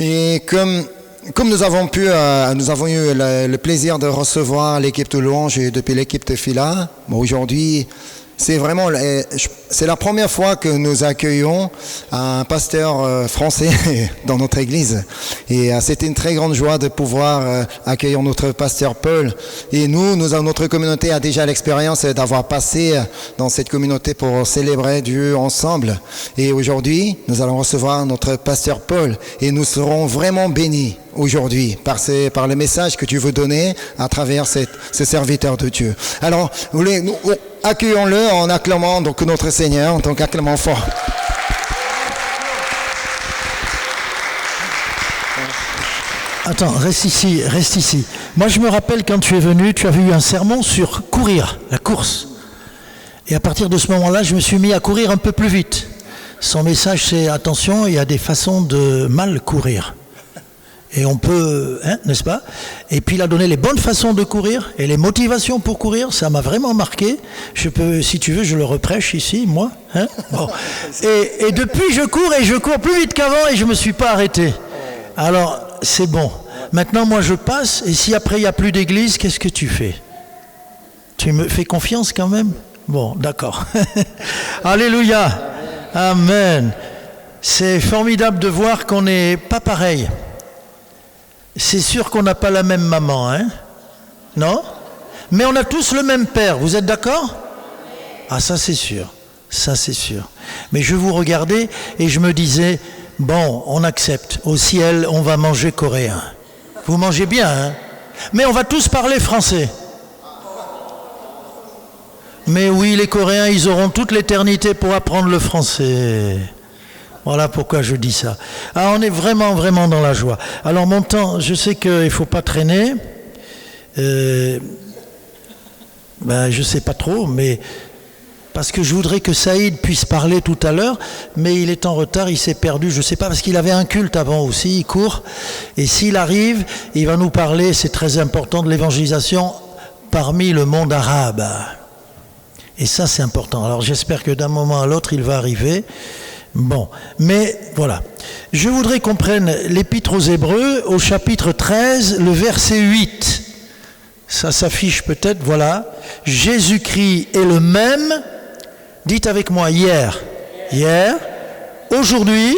Et comme nous avons eu le plaisir de recevoir l'équipe de louange et depuis l'équipe de Fila, aujourd'hui, c'est la première fois que nous accueillons un pasteur français dans notre église. Et c'était une très grande joie de pouvoir accueillir notre pasteur Paul. Et notre communauté a déjà l'expérience d'avoir passé dans cette communauté pour célébrer Dieu ensemble. Et aujourd'hui, nous allons recevoir notre pasteur Paul. Et nous serons vraiment bénis aujourd'hui par le message que tu veux donner à travers ce serviteur de Dieu. Alors, accueillons-le en acclamant donc notre Seigneur, en tant qu'acclamant fort. Attends, reste ici. Moi, je me rappelle quand tu es venu, tu avais eu un sermon sur courir, la course. Et à partir de ce moment-là, je me suis mis à courir un peu plus vite. Son message, c'est attention, il y a des façons de mal courir. Et on peut, n'est-ce pas? Et puis il a donné les bonnes façons de courir et les motivations pour courir, ça m'a vraiment marqué. Je peux, si tu veux, je le reprêche ici, moi. Bon. Et depuis, je cours plus vite qu'avant et je ne me suis pas arrêté. Alors, c'est bon. Maintenant, moi, je passe et si après, il n'y a plus d'église, qu'est-ce que tu fais? Tu me fais confiance quand même? Bon, d'accord. Alléluia. Amen. C'est formidable de voir qu'on n'est pas pareil. C'est sûr qu'on n'a pas la même maman, hein? Non? Mais on a tous le même père, vous êtes d'accord? Ah, ça c'est sûr. Mais je vous regardais et je me disais, bon, on accepte. Au ciel, on va manger coréen. Vous mangez bien, hein? Mais on va tous parler français. Mais oui, les Coréens, ils auront toute l'éternité pour apprendre le français. Voilà pourquoi je dis ça. Ah, on est vraiment, vraiment dans la joie. Alors mon temps, je sais qu'il ne faut pas traîner. Je ne sais pas trop, mais parce que je voudrais que Saïd puisse parler tout à l'heure, mais il est en retard, il s'est perdu, je ne sais pas, parce qu'il avait un culte avant aussi, il court. Et s'il arrive, il va nous parler, c'est très important, de l'évangélisation parmi le monde arabe. Et ça, c'est important. Alors j'espère que d'un moment à l'autre, il va arriver. Bon, mais voilà. Je voudrais qu'on prenne l'Épître aux Hébreux au chapitre 13, le verset 8. Ça s'affiche peut-être, voilà. Jésus-Christ est le même, dites avec moi, hier, aujourd'hui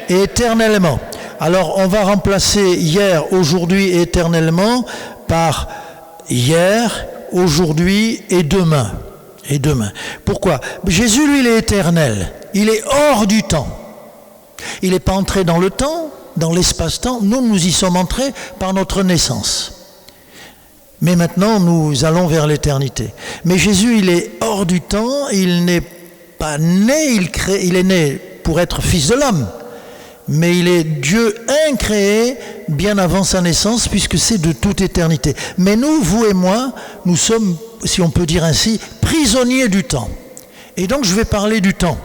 et éternellement. Alors on va remplacer hier, aujourd'hui et éternellement par hier, aujourd'hui et demain. Pourquoi? Jésus, lui, il est éternel. Il est hors du temps. Il n'est pas entré dans le temps, dans l'espace-temps. Nous y sommes entrés par notre naissance. Mais maintenant, nous allons vers l'éternité. Mais Jésus, il est hors du temps. Il n'est pas né. Il est né pour être fils de l'homme. Mais il est Dieu incréé bien avant sa naissance, puisque c'est de toute éternité. Mais nous, vous et moi, nous sommes, si on peut dire ainsi, prisonniers du temps. Et donc, je vais parler du temps.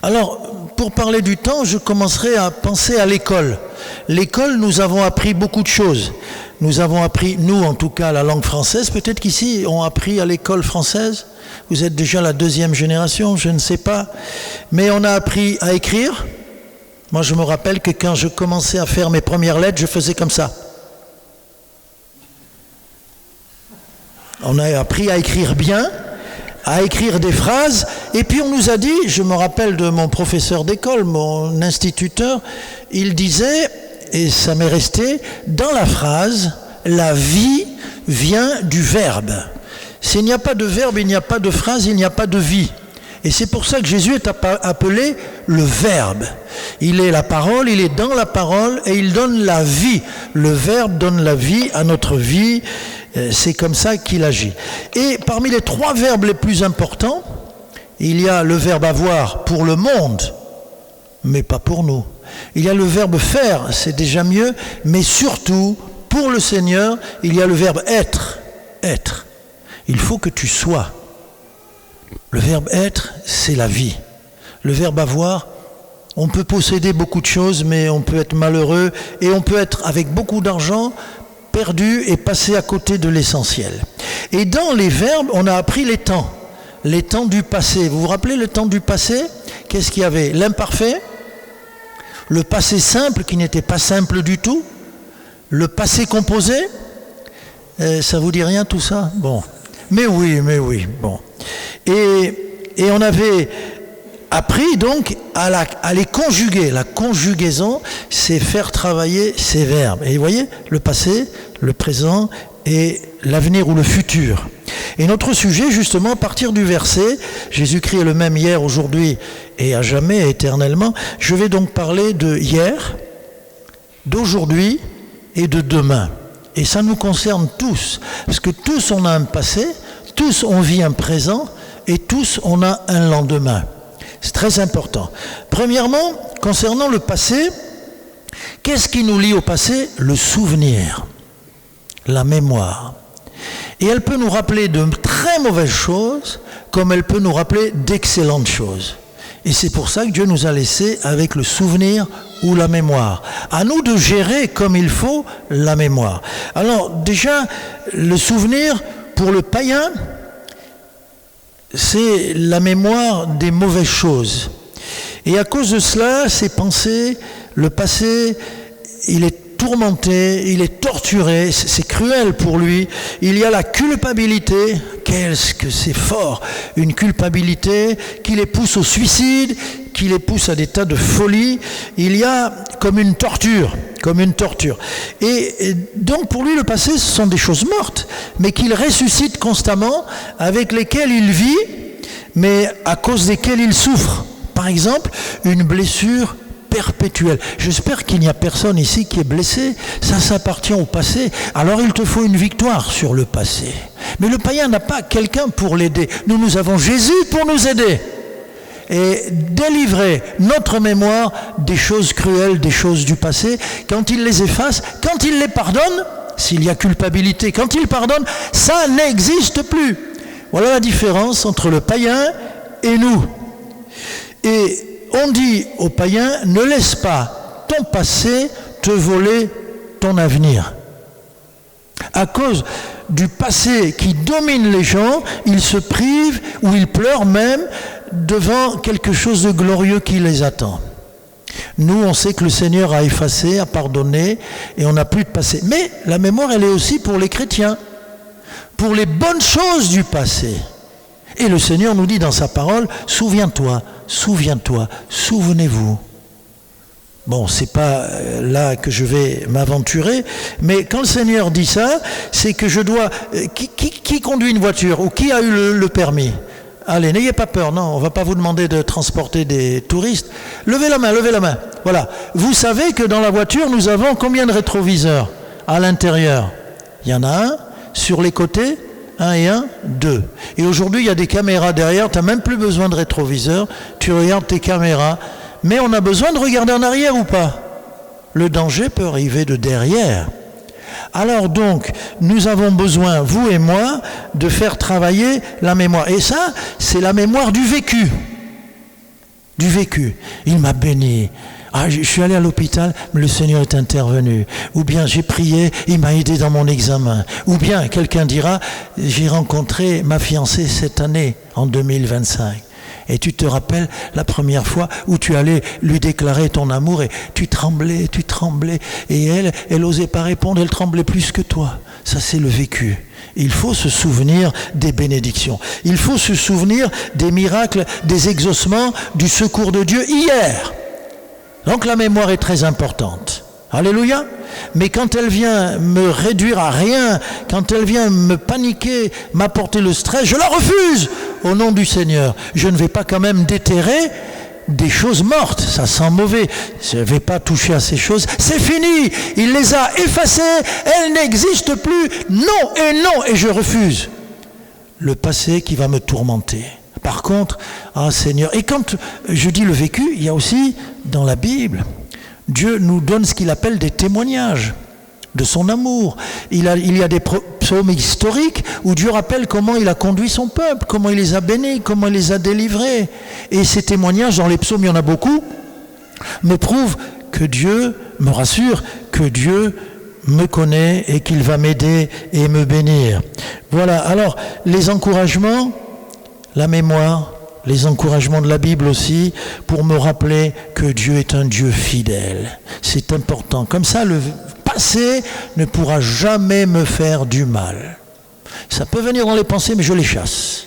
Alors, pour parler du temps, je commencerai à penser à l'école. L'école, nous avons appris beaucoup de choses. Nous avons appris, nous en tout cas, la langue française. Peut-être qu'ici, on a appris à l'école française. Vous êtes déjà la deuxième génération, je ne sais pas. Mais on a appris à écrire. Moi, je me rappelle que quand je commençais à faire mes premières lettres, je faisais comme ça. On a appris à écrire bien, à écrire des phrases, et puis on nous a dit, je me rappelle de mon professeur d'école, mon instituteur, il disait, et ça m'est resté, dans la phrase, la vie vient du verbe. S'il n'y a pas de verbe, il n'y a pas de phrase, il n'y a pas de vie. Et c'est pour ça que Jésus est appelé le Verbe. Il est la parole, il est dans la parole et il donne la vie. Le Verbe donne la vie à notre vie. C'est comme ça qu'il agit. Et parmi les 3 verbes les plus importants, il y a le verbe avoir pour le monde, mais pas pour nous. Il y a le verbe faire, c'est déjà mieux, mais surtout, pour le Seigneur, il y a le verbe être. Être. Il faut que tu sois. Le verbe être, c'est la vie. Le verbe avoir, on peut posséder beaucoup de choses, mais on peut être malheureux et on peut être avec beaucoup d'argent perdu et passer à côté de l'essentiel. Et dans les verbes, on a appris les temps du passé. Vous vous rappelez le temps du passé? Qu'est-ce qu'il y avait? L'imparfait, le passé simple qui n'était pas simple du tout, le passé composé. Ça vous dit rien tout ça? Bon. Mais oui, bon. Et on avait appris donc à les conjuguer. La conjugaison, c'est faire travailler ces verbes. Et vous voyez, le passé, le présent et l'avenir ou le futur. Et notre sujet, justement, à partir du verset, Jésus-Christ est le même hier, aujourd'hui et à jamais, éternellement. Je vais donc parler de hier, d'aujourd'hui et de demain. Et ça nous concerne tous, parce que tous on a un passé, tous on vit un présent et tous on a un lendemain. C'est très important. Premièrement, concernant le passé, qu'est-ce qui nous lie au passé? Le souvenir, la mémoire. Et elle peut nous rappeler de très mauvaises choses, comme elle peut nous rappeler d'excellentes choses. Et c'est pour ça que Dieu nous a laissés avec le souvenir ou la mémoire. À nous de gérer comme il faut la mémoire. Alors déjà, le souvenir, pour le païen, c'est la mémoire des mauvaises choses. Et à cause de cela, ses pensées, le passé, il est tourmenté, il est torturé, c'est cruel pour lui. Il y a la culpabilité, qu'est-ce que c'est fort, une culpabilité qui les pousse au suicide, qui les pousse à des tas de folie. Il y a comme une torture. Et donc pour lui, le passé, ce sont des choses mortes, mais qu'il ressuscite constamment, avec lesquelles il vit, mais à cause desquelles il souffre. Par exemple, une blessure perpétuelle. J'espère qu'il n'y a personne ici qui est blessé. Ça s'appartient au passé. Alors il te faut une victoire sur le passé. Mais le païen n'a pas quelqu'un pour l'aider. Nous avons Jésus pour nous aider. Et délivrer notre mémoire des choses cruelles, des choses du passé, quand il les efface, quand il les pardonne, s'il y a culpabilité, quand il pardonne, ça n'existe plus. Voilà la différence entre le païen et nous. Et on dit aux païens, ne laisse pas ton passé te voler ton avenir. À cause du passé qui domine les gens, ils se privent ou ils pleurent même devant quelque chose de glorieux qui les attend. Nous, on sait que le Seigneur a effacé, a pardonné et on n'a plus de passé. Mais la mémoire, elle est aussi pour les chrétiens, pour les bonnes choses du passé. Et le Seigneur nous dit dans sa parole, souviens-toi, souvenez-vous. Bon, c'est pas là que je vais m'aventurer, mais quand le Seigneur dit ça, c'est que je dois... Qui conduit une voiture ou qui a eu le permis? Allez, n'ayez pas peur, non, on ne va pas vous demander de transporter des touristes. Levez la main. Voilà. Vous savez que dans la voiture, nous avons combien de rétroviseurs à l'intérieur? Il y en a un, sur les côtés, 1 et 1, 2. Et aujourd'hui, il y a des caméras derrière, tu n'as même plus besoin de rétroviseur, tu regardes tes caméras. Mais on a besoin de regarder en arrière ou pas? Le danger peut arriver de derrière. Alors donc, nous avons besoin, vous et moi, de faire travailler la mémoire. Et ça, c'est la mémoire du vécu. Du vécu. Il m'a béni. Je suis allé à l'hôpital, mais le Seigneur est intervenu. Ou bien j'ai prié, il m'a aidé dans mon examen. Ou bien quelqu'un dira, j'ai rencontré ma fiancée cette année, en 2025. Et tu te rappelles la première fois où tu allais lui déclarer ton amour et tu tremblais. Et elle osait pas répondre, elle tremblait plus que toi. Ça, c'est le vécu. Il faut se souvenir des bénédictions. Il faut se souvenir des miracles, des exaucements, du secours de Dieu hier. Donc la mémoire est très importante. Alléluia. Mais quand elle vient me réduire à rien, quand elle vient me paniquer, m'apporter le stress, je la refuse au nom du Seigneur. Je ne vais pas quand même déterrer des choses mortes, ça sent mauvais. Je ne vais pas toucher à ces choses. C'est fini, il les a effacées, elles n'existent plus. Non, et je refuse le passé qui va me tourmenter. Par contre, Seigneur, et quand je dis le vécu, il y a aussi dans la Bible, Dieu nous donne ce qu'il appelle des témoignages de son amour. Il y a des psaumes historiques où Dieu rappelle comment il a conduit son peuple, comment il les a bénis, comment il les a délivrés. Et ces témoignages, dans les psaumes, il y en a beaucoup, me prouvent que Dieu me rassure, que Dieu me connaît et qu'il va m'aider et me bénir. Voilà, alors les encouragements, la mémoire, les encouragements de la Bible aussi, pour me rappeler que Dieu est un Dieu fidèle. C'est important. Comme ça, le passé ne pourra jamais me faire du mal. Ça peut venir dans les pensées, mais je les chasse.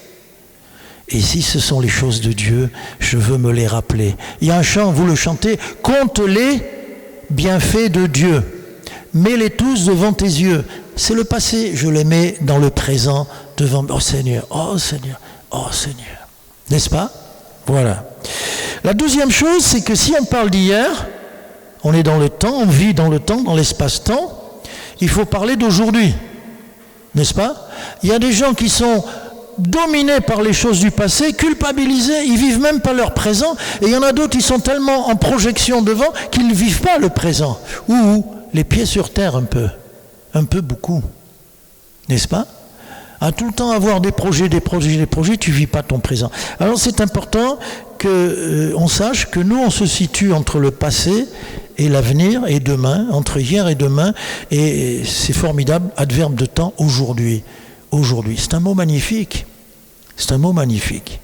Et si ce sont les choses de Dieu, je veux me les rappeler. Il y a un chant, vous le chantez, « Compte les bienfaits de Dieu, mets-les tous devant tes yeux. » C'est le passé, je les mets dans le présent, devant, oh Seigneur, oh Seigneur, oh Seigneur. N'est-ce pas? Voilà. La deuxième chose, c'est que si on parle d'hier, on est dans le temps, on vit dans le temps, dans l'espace-temps, il faut parler d'aujourd'hui. N'est-ce pas? Il y a des gens qui sont dominés par les choses du passé, culpabilisés, ils vivent même pas leur présent, et il y en a d'autres qui sont tellement en projection devant qu'ils ne vivent pas le présent. Ou les pieds sur terre un peu beaucoup. N'est-ce pas? À tout le temps avoir des projets, tu ne vis pas ton présent. Alors c'est important qu'on sache que nous, on se situe entre le passé et l'avenir et demain, entre hier et demain, et c'est formidable, adverbe de temps, aujourd'hui. Aujourd'hui. C'est un mot magnifique. C'est un mot magnifique.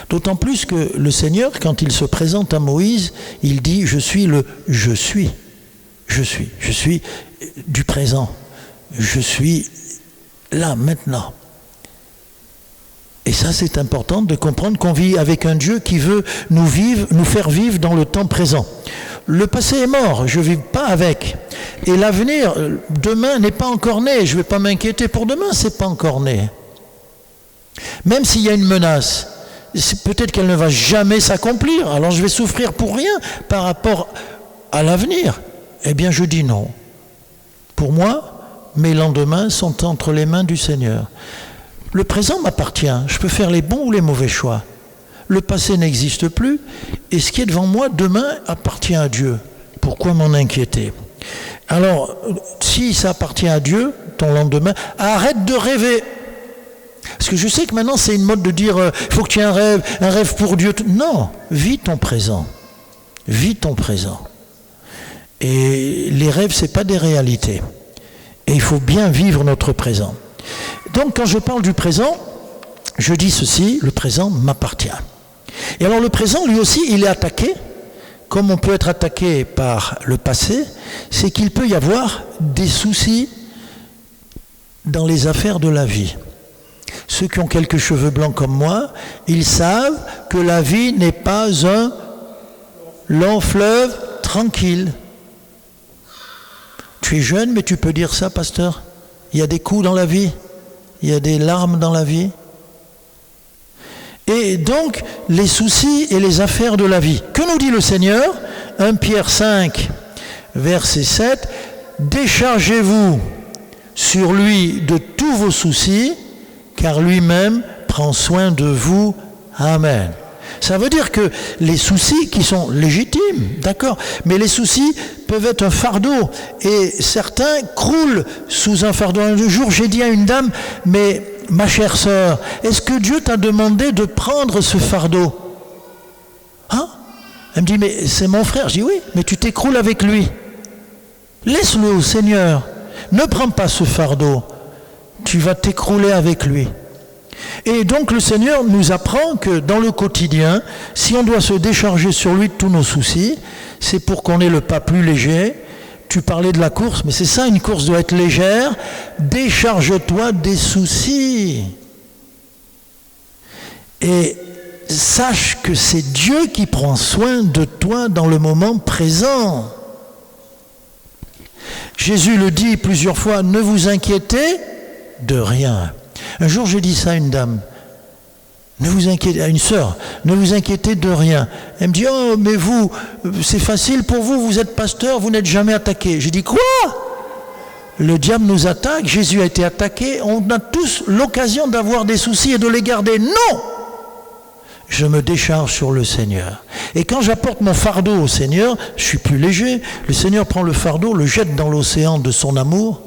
D'autant plus que le Seigneur, quand il se présente à Moïse, il dit « Je suis le je suis. Je suis du présent. Je suis là, maintenant. » Et ça, c'est important de comprendre qu'on vit avec un Dieu qui veut nous faire vivre dans le temps présent. Le passé est mort, je ne vis pas avec. Et l'avenir, demain, n'est pas encore né. Je ne vais pas m'inquiéter pour demain, ce n'est pas encore né. Même s'il y a une menace, peut-être qu'elle ne va jamais s'accomplir. Alors je vais souffrir pour rien par rapport à l'avenir. Eh bien, je dis non. Pour moi, mes lendemains sont entre les mains du Seigneur. Le présent m'appartient. Je peux faire les bons ou les mauvais choix. Le passé n'existe plus. Et ce qui est devant moi, demain, appartient à Dieu. Pourquoi m'en inquiéter? Alors, si ça appartient à Dieu, ton lendemain, arrête de rêver. Parce que je sais que maintenant, c'est une mode de dire il faut que tu aies un rêve pour Dieu. Non, vis ton présent. Vis ton présent. Et les rêves, ce n'est pas des réalités. Et il faut bien vivre notre présent. Donc, quand je parle du présent, je dis ceci, le présent m'appartient. Et alors, le présent, lui aussi, il est attaqué. Comme on peut être attaqué par le passé, c'est qu'il peut y avoir des soucis dans les affaires de la vie. Ceux qui ont quelques cheveux blancs comme moi, ils savent que la vie n'est pas un long fleuve tranquille. Tu es jeune, mais tu peux dire ça, pasteur? Il y a des coups dans la vie, il y a des larmes dans la vie. Et donc, les soucis et les affaires de la vie. Que nous dit le Seigneur? 1 Pierre 5, verset 7. Déchargez-vous sur lui de tous vos soucis, car lui-même prend soin de vous. Amen. Ça veut dire que les soucis qui sont légitimes, d'accord, mais les soucis peuvent être un fardeau, et certains croulent sous un fardeau. Un jour, j'ai dit à une dame, mais ma chère sœur, est-ce que Dieu t'a demandé de prendre ce fardeau? Hein? Elle me dit, mais c'est mon frère. Je dis, oui, mais tu t'écroules avec lui. Laisse-le au Seigneur. Ne prends pas ce fardeau. Tu vas t'écrouler avec lui. Et donc le Seigneur nous apprend que dans le quotidien, si on doit se décharger sur lui de tous nos soucis, c'est pour qu'on ait le pas plus léger. Tu parlais de la course, mais c'est ça, une course doit être légère. Décharge-toi des soucis. Et sache que c'est Dieu qui prend soin de toi dans le moment présent. Jésus le dit plusieurs fois, ne vous inquiétez de rien. Un jour, j'ai dit ça à une dame, à une sœur, ne vous inquiétez de rien. Elle me dit, oh, mais vous, c'est facile pour vous, vous êtes pasteur, vous n'êtes jamais attaqué. J'ai dit, quoi? Le diable nous attaque, Jésus a été attaqué, on a tous l'occasion d'avoir des soucis et de les garder. Non! Je me décharge sur le Seigneur. Et quand j'apporte mon fardeau au Seigneur, je suis plus léger. Le Seigneur prend le fardeau, le jette dans l'océan de son amour,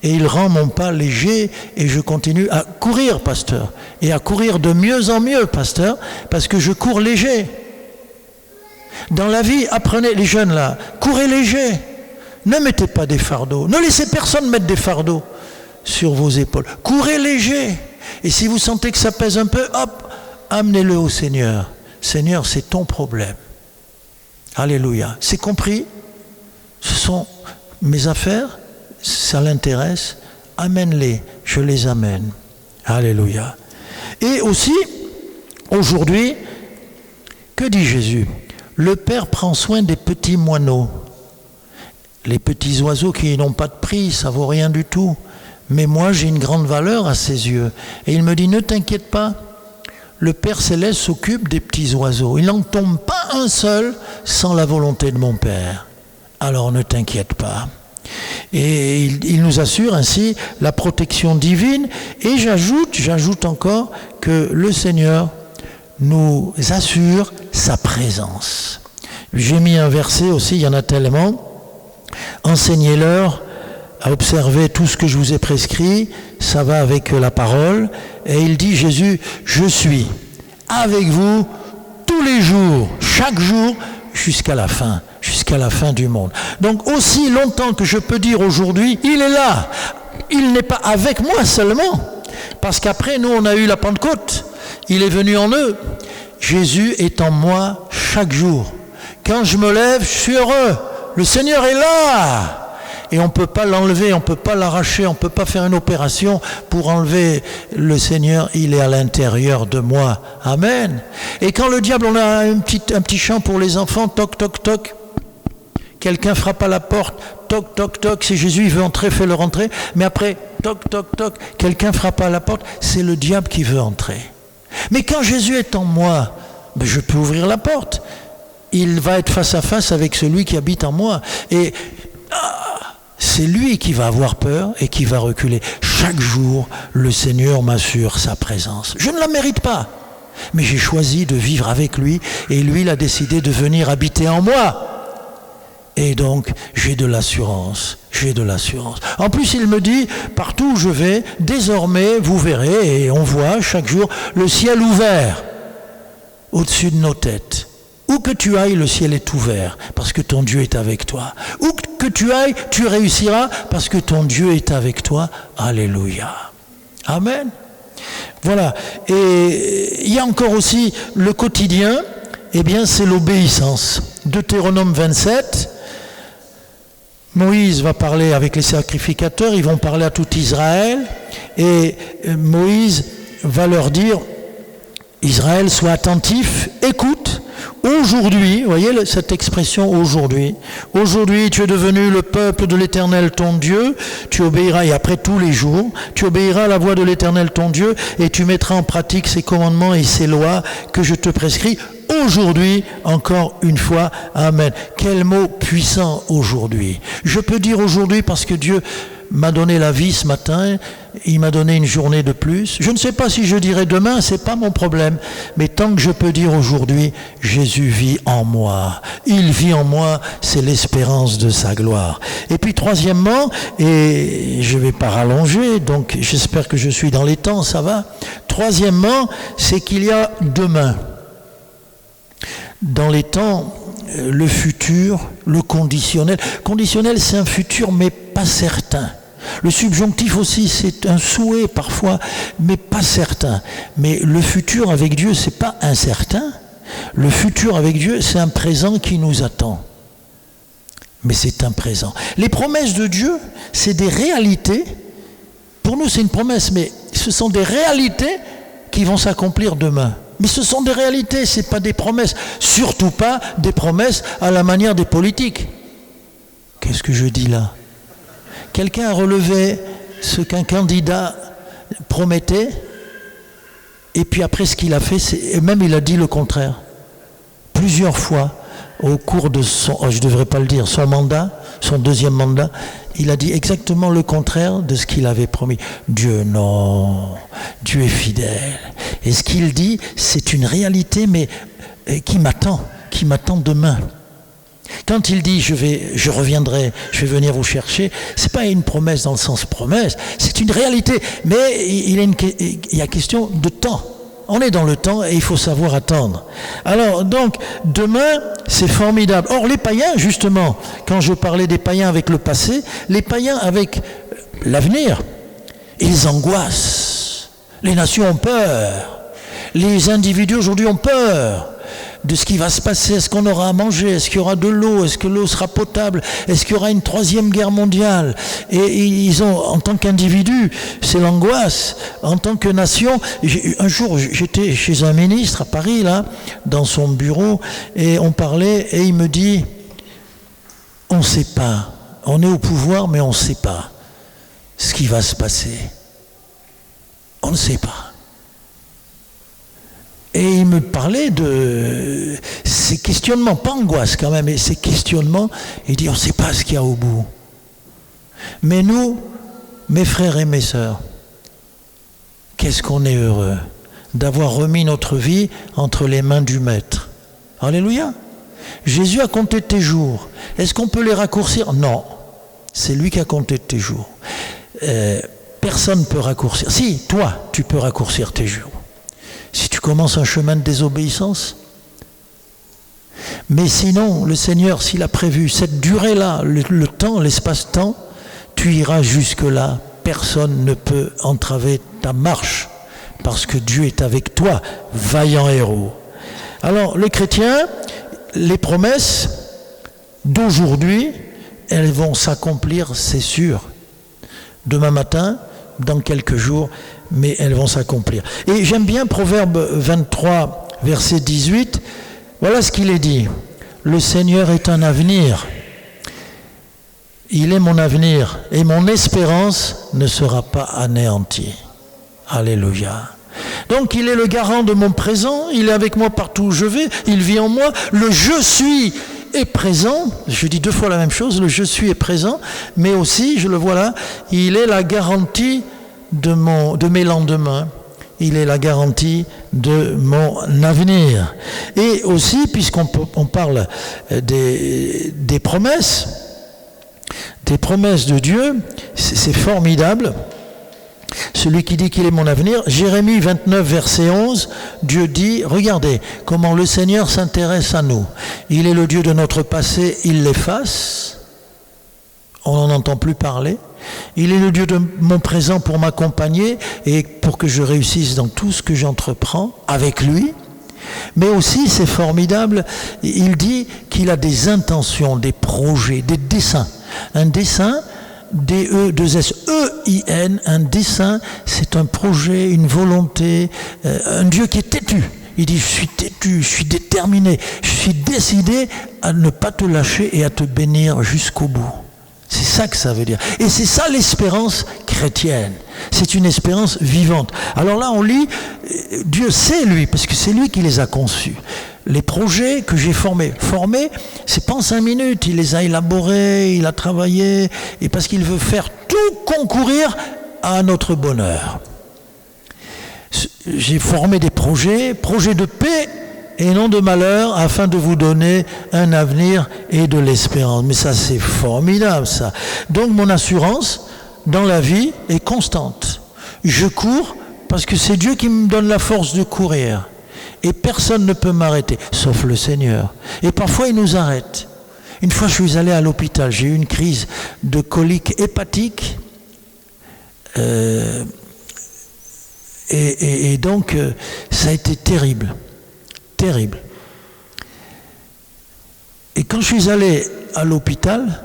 et il rend mon pas léger, et je continue à courir, pasteur, et à courir de mieux en mieux, pasteur, parce que je cours léger. Dans la vie, apprenez, les jeunes là, courez léger. Ne mettez pas des fardeaux. Ne laissez personne mettre des fardeaux sur vos épaules. Courez léger. Et si vous sentez que ça pèse un peu, hop, amenez-le au Seigneur. Seigneur, c'est ton problème. Alléluia. C'est compris? Ce sont mes affaires, ça l'intéresse. Amène-les, je les amène. Alléluia. Et aussi, aujourd'hui, que dit Jésus? Le Père prend soin des petits moineaux. Les petits oiseaux qui n'ont pas de prix, ça vaut rien du tout. Mais moi, j'ai une grande valeur à ses yeux. Et il me dit, ne t'inquiète pas, le Père Céleste s'occupe des petits oiseaux. Il n'en tombe pas un seul sans la volonté de mon Père. Alors ne t'inquiète pas. Et il nous assure ainsi la protection divine. Et j'ajoute encore que le Seigneur nous assure sa présence. J'ai mis un verset aussi, il y en a tellement. Enseignez-leur à observer tout ce que je vous ai prescrit, ça va avec la parole. Et il dit, Jésus, je suis avec vous tous les jours, chaque jour, jusqu'à la fin du monde. Donc aussi longtemps que je peux dire aujourd'hui, il est là. Il n'est pas avec moi seulement, parce qu'après nous on a eu la Pentecôte, il est venu en eux. Jésus est en moi chaque jour. Quand je me lève, je suis heureux. Le Seigneur est là. Et on ne peut pas l'enlever, on ne peut pas l'arracher, on ne peut pas faire une opération pour enlever le Seigneur. Il est à l'intérieur de moi. Amen. Et quand le diable, on a un petit chant pour les enfants, toc, toc, toc. Quelqu'un frappe à la porte, toc, toc, toc. C'est Jésus, il veut entrer, fais-le rentrer. Mais après, toc, toc, toc. Quelqu'un frappe à la porte, c'est le diable qui veut entrer. Mais quand Jésus est en moi, ben je peux ouvrir la porte. Il va être face à face avec celui qui habite en moi. Et c'est lui qui va avoir peur et qui va reculer. Chaque jour, le Seigneur m'assure sa présence. Je ne la mérite pas, mais j'ai choisi de vivre avec lui et lui, il a décidé de venir habiter en moi. Et donc, j'ai de l'assurance. En plus, il me dit, partout où je vais, désormais, vous verrez, et on voit chaque jour, le ciel ouvert au-dessus de nos têtes. Où que tu ailles, le ciel est ouvert, parce que ton Dieu est avec toi. Où que tu ailles, tu réussiras, parce que ton Dieu est avec toi. Alléluia. Amen. Voilà. Et il y a encore aussi le quotidien, eh bien c'est l'obéissance. Deutéronome 27, Moïse va parler avec les sacrificateurs, ils vont parler à tout Israël, et Moïse va leur dire, Israël, sois attentif, écoute. Aujourd'hui, vous voyez cette expression aujourd'hui, tu es devenu le peuple de l'Éternel ton Dieu, tu obéiras, et après tous les jours, tu obéiras à la voix de l'Éternel ton Dieu, et tu mettras en pratique ses commandements et ses lois que je te prescris aujourd'hui, encore une fois, amen. Quel mot puissant aujourd'hui. Je peux dire aujourd'hui parce que Dieu m'a donné la vie ce matin, il m'a donné une journée de plus. Je ne sais pas si je dirai demain, c'est pas mon problème. Mais tant que je peux dire aujourd'hui, Jésus vit en moi. Il vit en moi, c'est l'espérance de sa gloire. Et puis troisièmement, et je vais pas rallonger, donc j'espère que je suis dans les temps, ça va. Troisièmement, c'est qu'il y a demain. Dans les temps, le futur, le conditionnel. Conditionnel, c'est un futur, mais pas certain. Le subjonctif aussi, c'est un souhait parfois, mais pas certain. Mais le futur avec Dieu, c'est pas incertain. Le futur avec Dieu, c'est un présent qui nous attend. Mais c'est un présent. Les promesses de Dieu, c'est des réalités. Pour nous, c'est une promesse, mais ce sont des réalités qui vont s'accomplir demain. Mais ce sont des réalités, ce n'est pas des promesses. Surtout pas des promesses à la manière des politiques. Qu'est-ce que je dis là? Quelqu'un a relevé ce qu'un candidat promettait, et puis après ce qu'il a fait, et même il a dit le contraire. Plusieurs fois, au cours de son, je ne devrais pas le dire, son mandat, son deuxième mandat, il a dit exactement le contraire de ce qu'il avait promis. Dieu, non, Dieu est fidèle. Et ce qu'il dit, c'est une réalité, mais qui m'attend demain. Quand il dit je reviendrai, je vais venir vous chercher, c'est pas une promesse dans le sens promesse, c'est une réalité. Mais il y a question de temps. On est dans le temps et il faut savoir attendre. Alors donc demain c'est formidable. Or les païens justement, quand je parlais des païens avec le passé, les païens avec l'avenir, ils angoissent. Les nations ont peur. Les individus aujourd'hui ont peur de ce qui va se passer. Est-ce qu'on aura à manger? Est-ce qu'il y aura de l'eau? Est-ce que l'eau sera potable? Est-ce qu'il y aura une troisième guerre mondiale? Et ils ont, en tant qu'individu, c'est l'angoisse. En tant que nation, un jour, j'étais chez un ministre à Paris, là, dans son bureau, et on parlait, et il me dit, on ne sait pas. On est au pouvoir, mais on ne sait pas ce qui va se passer. On ne sait pas. Et il me parlait de ces questionnements, pas angoisse quand même, mais ces questionnements. Il dit, on ne sait pas ce qu'il y a au bout. Mais nous, mes frères et mes sœurs, qu'est-ce qu'on est heureux d'avoir remis notre vie entre les mains du Maître. Alléluia. Jésus a compté tes jours. Est-ce qu'on peut les raccourcir? Non. C'est lui qui a compté tes jours. Personne ne peut raccourcir. Si, toi, tu peux raccourcir tes jours. Si tu commences un chemin de désobéissance. Mais sinon, le Seigneur, s'il a prévu cette durée-là, le temps, l'espace-temps, tu iras jusque-là. Personne ne peut entraver ta marche, parce que Dieu est avec toi, vaillant héros. Alors, les chrétiens, les promesses d'aujourd'hui, elles vont s'accomplir, c'est sûr. Demain matin, dans quelques jours, mais elles vont s'accomplir. Et j'aime bien Proverbe 23, verset 18. Voilà ce qu'il est dit. Le Seigneur est un avenir. Il est mon avenir et mon espérance ne sera pas anéantie. Alléluia. Donc il est le garant de mon présent, il est avec moi partout où je vais, il vit en moi. Le je suis est présent, je dis deux fois la même chose, le je suis est présent, mais aussi, je le vois là, il est la garantie de mes lendemains. Il est la garantie de mon avenir. Et aussi, puisqu'on parle des promesses de Dieu, c'est formidable. Celui qui dit qu'il est mon avenir, Jérémie 29, verset 11, Dieu dit, regardez comment le Seigneur s'intéresse à nous. Il est le Dieu de notre passé, il l'efface, on n'en entend plus parler. Il est le Dieu de mon présent pour m'accompagner et pour que je réussisse dans tout ce que j'entreprends avec lui. Mais aussi, c'est formidable, il dit qu'il a des intentions, des projets, des desseins. Un dessein, D-E-2-S-E-I-N, un dessein, c'est un projet, une volonté, un Dieu qui est têtu. Il dit, je suis têtu, je suis déterminé, je suis décidé à ne pas te lâcher et à te bénir jusqu'au bout. C'est ça que ça veut dire. Et c'est ça l'espérance chrétienne. C'est une espérance vivante. Alors là, on lit, Dieu sait lui, parce que c'est lui qui les a conçus. Les projets que j'ai formés, c'est pas en 5 minutes, il les a élaborés, il a travaillé, et parce qu'il veut faire tout concourir à notre bonheur. J'ai formé des projets de paix et non de malheur, afin de vous donner un avenir et de l'espérance. Mais ça, c'est formidable, ça. Donc, mon assurance dans la vie est constante. Je cours parce que c'est Dieu qui me donne la force de courir. Et personne ne peut m'arrêter, sauf le Seigneur. Et parfois, il nous arrête. Une fois, je suis allé à l'hôpital. J'ai eu une crise de colique hépatique. Et donc, ça a été terrible. Terrible. Et quand je suis allé à l'hôpital,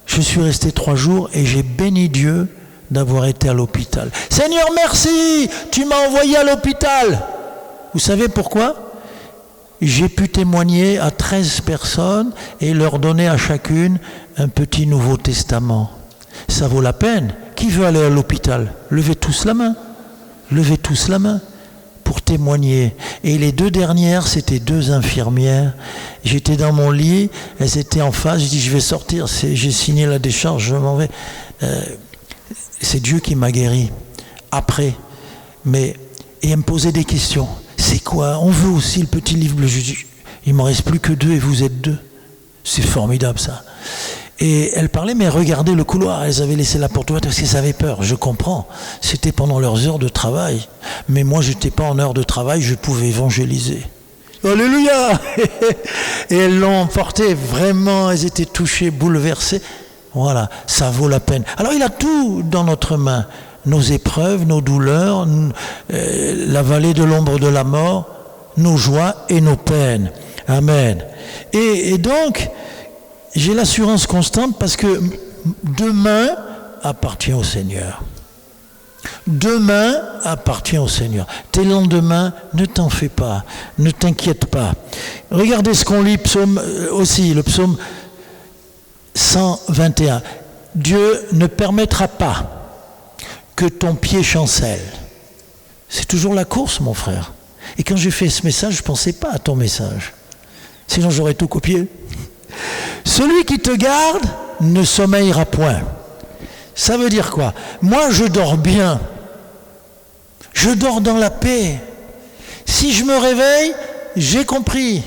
je suis resté 3 jours et j'ai béni Dieu d'avoir été à l'hôpital. Seigneur, merci, tu m'as envoyé à l'hôpital. Vous savez pourquoi? J'ai pu témoigner à 13 personnes et leur donner à chacune un petit Nouveau Testament. Ça vaut la peine. Qui veut aller à l'hôpital? Levez tous la main. Levez tous la main pour témoigner. Et les 2 dernières, c'était 2 infirmières. J'étais dans mon lit, elles étaient en face, je dis je vais sortir, j'ai signé la décharge, je m'en vais. C'est Dieu qui m'a guéri. Après. Et elle me posait des questions. C'est quoi? On veut aussi le petit livre bleu. Je dis, il ne m'en reste plus que 2 et vous êtes 2. C'est formidable ça. Et elle parlait, mais regardez le couloir, elles avaient laissé la porte ouverte parce qu'elles avaient peur, je comprends. C'était pendant leurs heures de travail. Mais moi, je n'étais pas en heure de travail, je pouvais évangéliser. Alléluia. Et elles l'ont emporté, vraiment, elles étaient touchées, bouleversées. Voilà, ça vaut la peine. Alors il a tout dans notre main. nos épreuves, nos douleurs, la vallée de l'ombre de la mort, nos joies et nos peines. Amen. Et donc, j'ai l'assurance constante parce que demain appartient au Seigneur. Demain appartient au Seigneur. Tes lendemains, ne t'en fais pas, ne t'inquiète pas. Regardez ce qu'on lit, le psaume 121. Dieu ne permettra pas que ton pied chancelle. C'est toujours la course, mon frère. Et quand j'ai fait ce message, je ne pensais pas à ton message. Sinon, j'aurais tout copié. Celui qui te garde ne sommeillera point. Ça veut dire quoi? Moi, je dors bien. Je dors dans la paix. Si je me réveille, j'ai compris.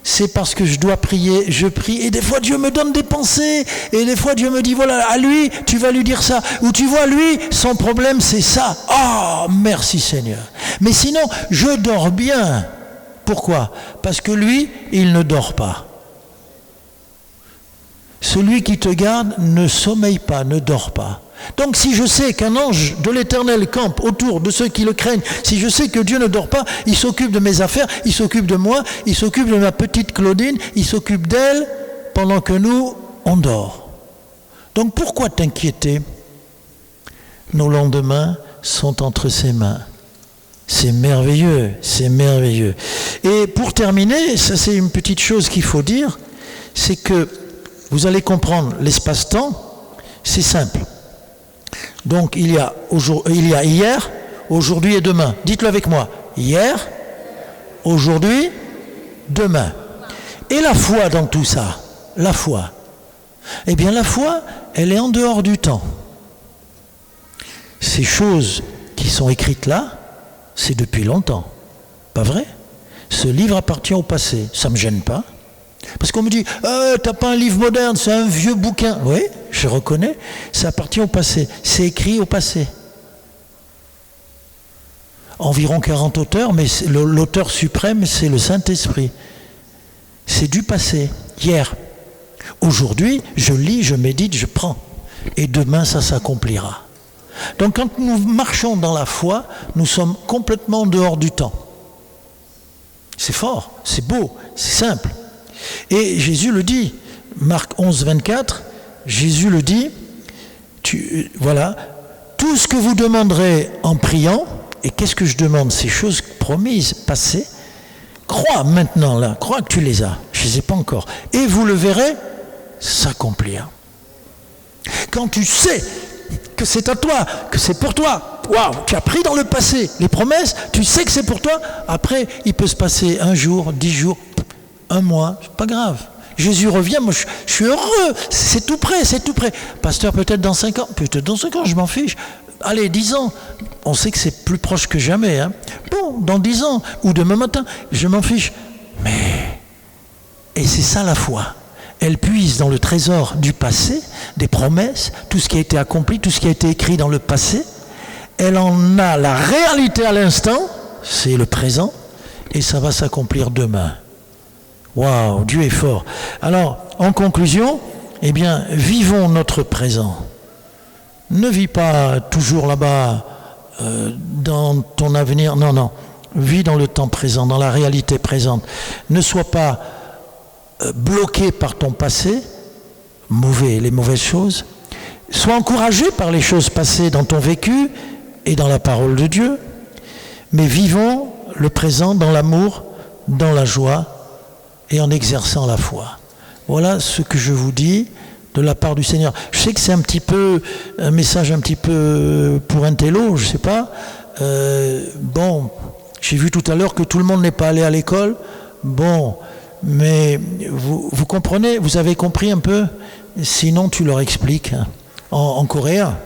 C'est parce que je dois prier, je prie. Et des fois, Dieu me donne des pensées. Et des fois, Dieu me dit, voilà, à lui, tu vas lui dire ça. Ou tu vois, lui, son problème, c'est ça. Oh, merci Seigneur. Mais sinon, je dors bien. Pourquoi? Parce que lui, il ne dort pas. Celui qui te garde ne sommeille pas, ne dort pas. Donc si je sais qu'un ange de l'Éternel campe autour de ceux qui le craignent, si je sais que Dieu ne dort pas, il s'occupe de mes affaires, il s'occupe de moi, il s'occupe de ma petite Claudine, il s'occupe d'elle pendant que nous, on dort. Donc pourquoi t'inquiéter? Nos lendemains sont entre ses mains. C'est merveilleux, c'est merveilleux. Et pour terminer, ça c'est une petite chose qu'il faut dire, c'est que vous allez comprendre l'espace-temps, c'est simple. Donc il y a hier, aujourd'hui et demain. Dites-le avec moi. Hier, aujourd'hui, demain. Et la foi dans tout ça, la foi. Eh bien la foi, elle est en dehors du temps. Ces choses qui sont écrites là, c'est depuis longtemps. Pas vrai? Ce livre appartient au passé. Ça ne me gêne pas. Parce qu'on me dit, t'as pas un livre moderne, c'est un vieux bouquin. Oui, je reconnais, ça appartient au passé. C'est écrit au passé. Environ 40 auteurs, mais l'auteur suprême, c'est le Saint-Esprit. C'est du passé, hier. Aujourd'hui, je lis, je médite, je prends. Et demain, ça s'accomplira. Donc quand nous marchons dans la foi, nous sommes complètement en dehors du temps. C'est fort, c'est beau, c'est simple. Et Jésus le dit, Marc 11, 24, Jésus le dit, voilà, tout ce que vous demanderez en priant, et qu'est-ce que je demande? Ces choses promises, passées, crois maintenant là, crois que tu les as, je ne les ai pas encore, et vous le verrez s'accomplir. Quand tu sais que c'est à toi, que c'est pour toi, waouh, tu as pris dans le passé les promesses, tu sais que c'est pour toi, après il peut se passer un jour, 10 jours, un mois, c'est pas grave. Jésus revient, moi je suis heureux, c'est tout près, c'est tout près. Pasteur, peut-être dans 5 ans, peut-être dans 5 ans, je m'en fiche. Allez, 10 ans, on sait que c'est plus proche que jamais. Hein. Bon, dans 10 ans, ou demain matin, je m'en fiche. Mais, et c'est ça la foi. Elle puise dans le trésor du passé, des promesses, tout ce qui a été accompli, tout ce qui a été écrit dans le passé. Elle en a la réalité à l'instant, c'est le présent, et ça va s'accomplir demain. Waouh, Dieu est fort. Alors, en conclusion, eh bien, vivons notre présent. Ne vis pas toujours là-bas, dans ton avenir. Non, non. Vis dans le temps présent, dans la réalité présente. Ne sois pas bloqué par ton passé, les mauvaises choses. Sois encouragé par les choses passées dans ton vécu et dans la parole de Dieu. Mais vivons le présent dans l'amour, dans la joie, et en exerçant la foi. Voilà ce que je vous dis de la part du Seigneur. Je sais que c'est un message un petit peu pour un télo, je ne sais pas. Bon, j'ai vu tout à l'heure que tout le monde n'est pas allé à l'école. Bon, mais vous comprenez, vous avez compris un peu? Sinon, tu leur expliques. Hein. En coréen.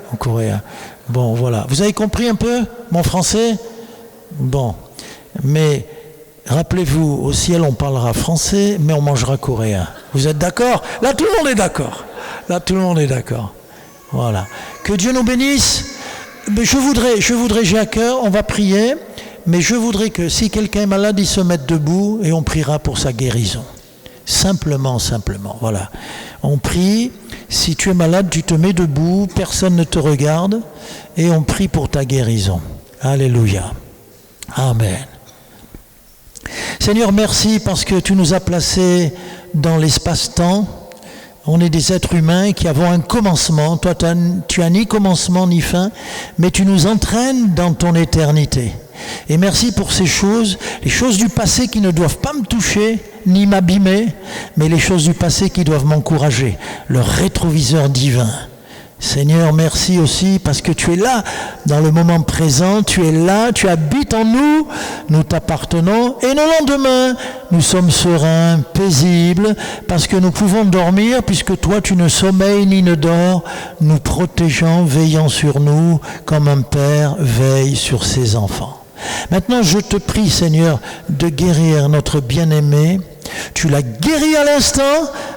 Bon, voilà. Vous avez compris un peu mon français? Bon, mais rappelez-vous, au ciel on parlera français, mais on mangera coréen. Vous êtes d'accord? Là tout le monde est d'accord. Voilà. Que Dieu nous bénisse. Mais je voudrais, j'ai à cœur, on va prier, mais je voudrais que si quelqu'un est malade, il se mette debout et on priera pour sa guérison. Simplement, voilà. On prie. Si tu es malade, tu te mets debout, personne ne te regarde et on prie pour ta guérison. Alléluia. Amen. Seigneur, merci parce que tu nous as placés dans l'espace-temps. On est des êtres humains qui avons un commencement. Toi, tu as ni commencement ni fin, mais tu nous entraînes dans ton éternité. Et merci pour ces choses, les choses du passé qui ne doivent pas me toucher ni m'abîmer, mais les choses du passé qui doivent m'encourager, le rétroviseur divin. Seigneur, merci aussi parce que tu es là dans le moment présent, tu es là, tu habites en nous, nous t'appartenons et le lendemain, nous sommes sereins, paisibles, parce que nous pouvons dormir puisque toi tu ne sommeilles ni ne dors, nous protégeant, veillant sur nous comme un père veille sur ses enfants. Maintenant, je te prie, Seigneur, de guérir notre bien-aimé. Tu l'as guéri à l'instant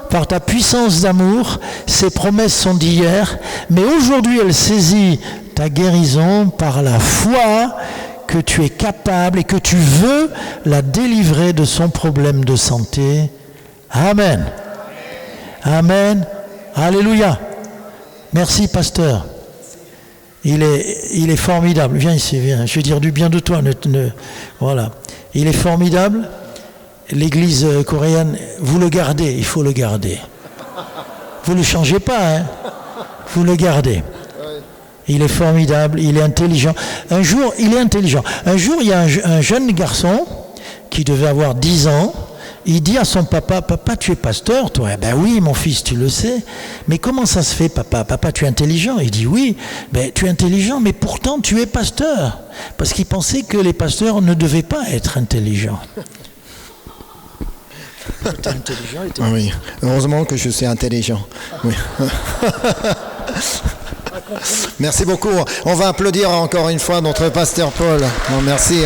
par ta puissance d'amour. Ses promesses sont d'hier, mais aujourd'hui, elle saisit ta guérison par la foi que tu es capable et que tu veux la délivrer de son problème de santé. Amen. Amen. Alléluia. Merci, pasteur. Il est formidable. Viens ici, viens. Je vais dire du bien de toi. Voilà. Il est formidable. L'église coréenne, vous le gardez, il faut le garder. Vous ne le changez pas, hein. Vous le gardez. Il est formidable, il est intelligent. Un jour, il est intelligent. Un jour, il y a un jeune garçon qui devait avoir 10 ans. Il dit à son papa, « Papa, tu es pasteur, toi ?»« Ben oui, mon fils, tu le sais. Mais comment ça se fait, papa ? Papa, tu es intelligent ?» Il dit, « Oui, ben, tu es intelligent, mais pourtant tu es pasteur. » Parce qu'il pensait que les pasteurs ne devaient pas être intelligents. Oui, heureusement que je suis intelligent. Oui. Merci beaucoup. On va applaudir encore une fois notre pasteur Paul. Bon, merci.